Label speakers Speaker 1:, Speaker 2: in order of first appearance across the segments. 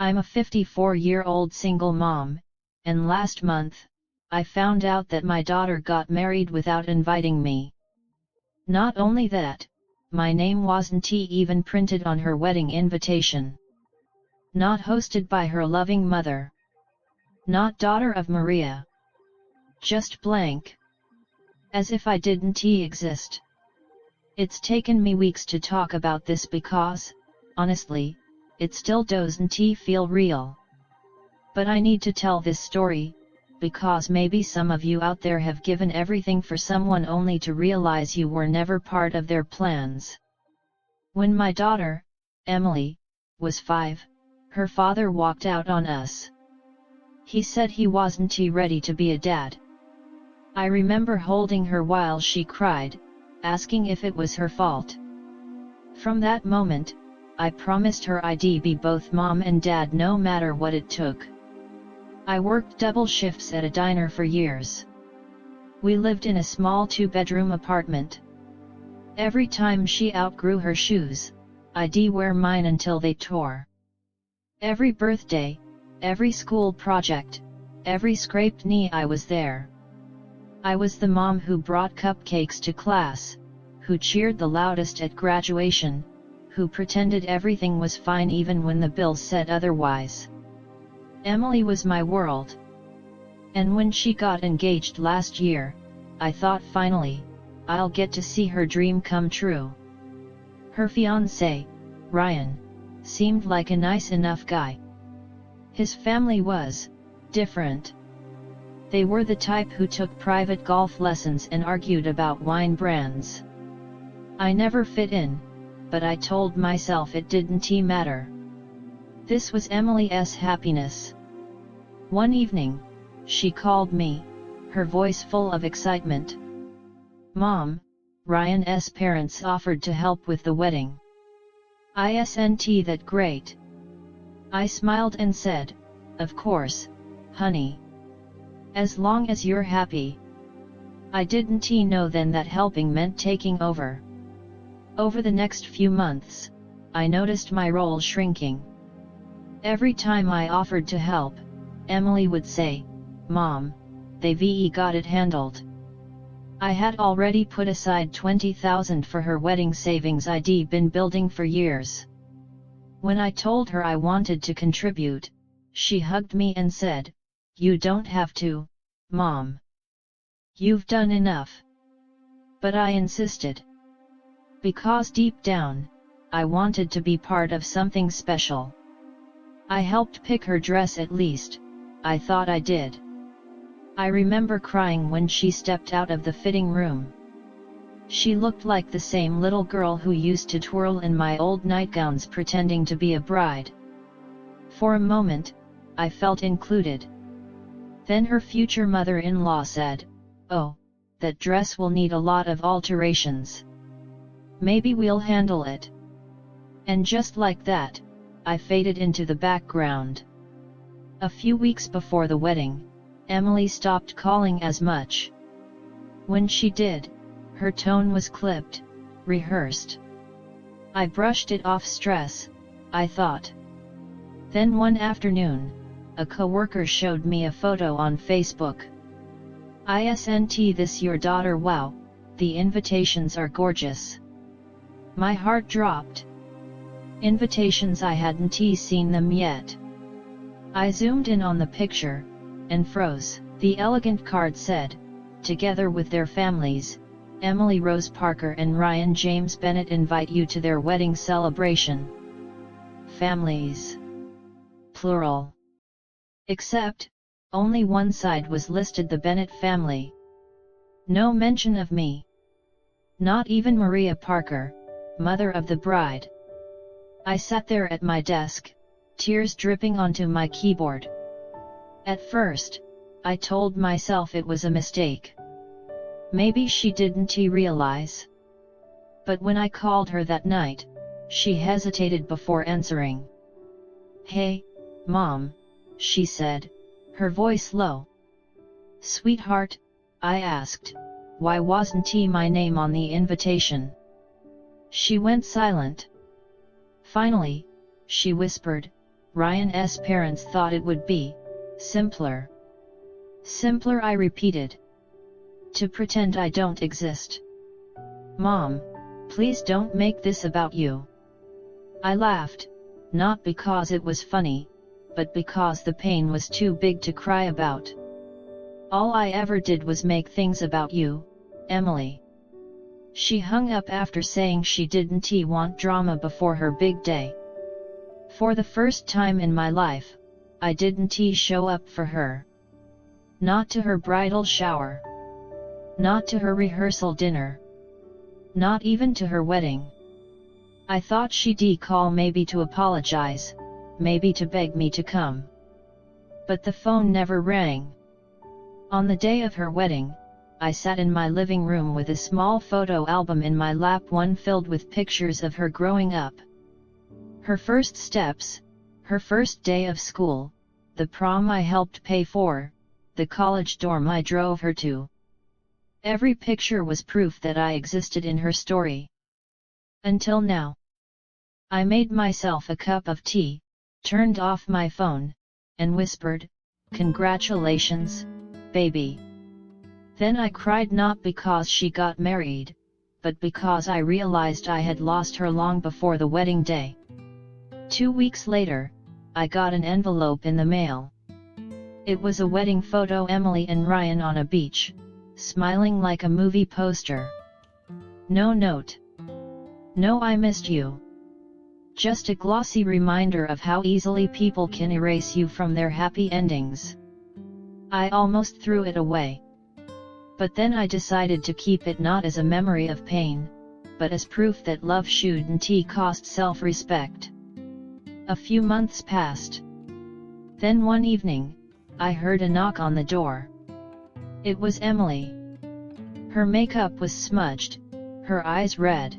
Speaker 1: I'm a 54-year-old single mom, and last month, I found out that my daughter got married without inviting me. Not only that, my name wasn't even printed on her wedding invitation. Not hosted by her loving mother. Not daughter of Maria. Just blank. As if I didn't exist. It's taken me weeks to talk about this because, honestly, it still doesn't feel real. But I need to tell this story, because maybe some of you out there have given everything for someone only to realize you were never part of their plans. When my daughter, Emily, was 5, her father walked out on us. He said he wasn't ready to be a dad. I remember holding her while she cried, asking if it was her fault. From that moment, I promised her I'd be both mom and dad no matter what it took. I worked double shifts at a diner for years. We lived in a small 2-bedroom apartment. Every time she outgrew her shoes, I'd wear mine until they tore. Every birthday, every school project, every scraped knee, I was there. I was the mom who brought cupcakes to class, who cheered the loudest at graduation, who pretended everything was fine even when the bill said otherwise. Emily was my world. And when she got engaged last year, I thought finally, I'll get to see her dream come true. Her fiancé, Ryan, seemed like a nice enough guy. His family was different. They were the type who took private golf lessons and argued about wine brands. I never fit in, but I told myself it didn't matter. This was Emily's happiness. One evening, she called me, her voice full of excitement. "Mom, Ryan's parents offered to help with the wedding. Isn't that great?" I smiled and said, "Of course, honey. As long as you're happy." I didn't know then that helping meant taking over. Over the next few months, I noticed my role shrinking. Every time I offered to help, Emily would say, "Mom, they've got it handled." I had already put aside $20,000 for her wedding savings I'd been building for years. When I told her I wanted to contribute, she hugged me and said, "You don't have to, Mom. You've done enough." But I insisted. Because deep down, I wanted to be part of something special. I helped pick her dress, at least, I thought I did. I remember crying when she stepped out of the fitting room. She looked like the same little girl who used to twirl in my old nightgowns pretending to be a bride. For a moment, I felt included. Then her future mother-in-law said, "Oh, that dress will need a lot of alterations. Maybe we'll handle it." And just like that, I faded into the background. A few weeks before the wedding, Emily stopped calling as much. When she did, her tone was clipped, rehearsed. I brushed it off. Stress, I thought. Then one afternoon, a coworker showed me a photo on Facebook. "Isn't this your daughter? Wow, the invitations are gorgeous." My heart dropped. Invitations, I hadn't seen them yet. I zoomed in on the picture, and froze. The elegant card said, "Together with their families, Emily Rose Parker and Ryan James Bennett invite you to their wedding celebration." Families. Plural. Except, only one side was listed, the Bennett family. No mention of me. Not even Maria Parker, mother of the bride. I sat there at my desk, tears dripping onto my keyboard. At first, I told myself it was a mistake. Maybe she didn't realize. But when I called her that night, she hesitated before answering. "Hey, Mom," she said, her voice low. "Sweetheart," I asked, "why wasn't my name on the invitation?" She went silent. Finally, she whispered, Ryan's parents thought it would be simpler. Simpler, I repeated. To pretend I don't exist. Mom, please don't make this about you. I laughed, not because it was funny, but because the pain was too big to cry about. All I ever did was make things about you, Emily. She hung up after saying she didn't want drama before her big day. For the first time in my life, I didn't show up for her. Not to her bridal shower. Not to her rehearsal dinner. Not even to her wedding. I thought she'd call, maybe to apologize, maybe to beg me to come. But the phone never rang. On the day of her wedding, I sat in my living room with a small photo album in my lap, one filled with pictures of her growing up. Her first steps, her first day of school, the prom I helped pay for, the college dorm I drove her to. Every picture was proof that I existed in her story. Until now. I made myself a cup of tea, turned off my phone, and whispered, "Congratulations, baby." Then I cried, not because she got married, but because I realized I had lost her long before the wedding day. 2 weeks later, I got an envelope in the mail. It was a wedding photo, Emily and Ryan on a beach, smiling like a movie poster. No note. No "I missed you." Just a glossy reminder of how easily people can erase you from their happy endings. I almost threw it away. But then I decided to keep it, not as a memory of pain, but as proof that love shouldn't cost self-respect. A few months passed. Then one evening, I heard a knock on the door. It was Emily. Her makeup was smudged, her eyes red.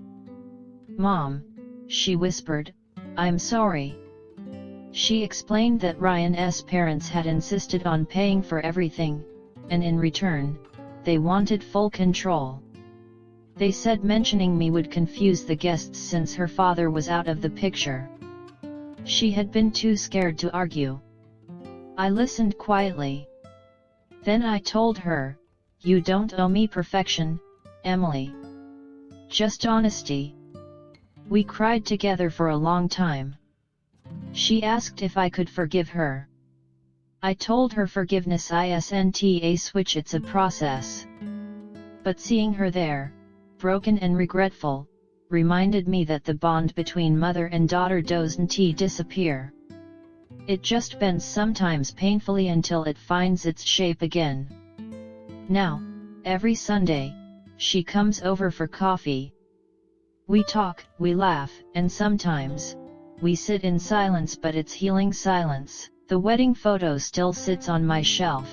Speaker 1: "Mom," she whispered, "I'm sorry." She explained that Ryan's parents had insisted on paying for everything, and in return, they wanted full control. They said mentioning me would confuse the guests since her father was out of the picture. She had been too scared to argue. I listened quietly. Then I told her, "You don't owe me perfection, Emily. Just honesty." We cried together for a long time. She asked if I could forgive her. I told her forgiveness isn't a switch, it's a process. But seeing her there, broken and regretful, reminded me that the bond between mother and daughter doesn't disappear. It just bends, sometimes painfully, until it finds its shape again. Now, every Sunday, she comes over for coffee. We talk, we laugh, and sometimes, we sit in silence, but it's healing silence. The wedding photo still sits on my shelf.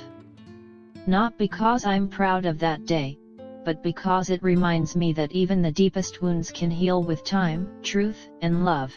Speaker 1: Not because I'm proud of that day, but because it reminds me that even the deepest wounds can heal with time, truth, and love.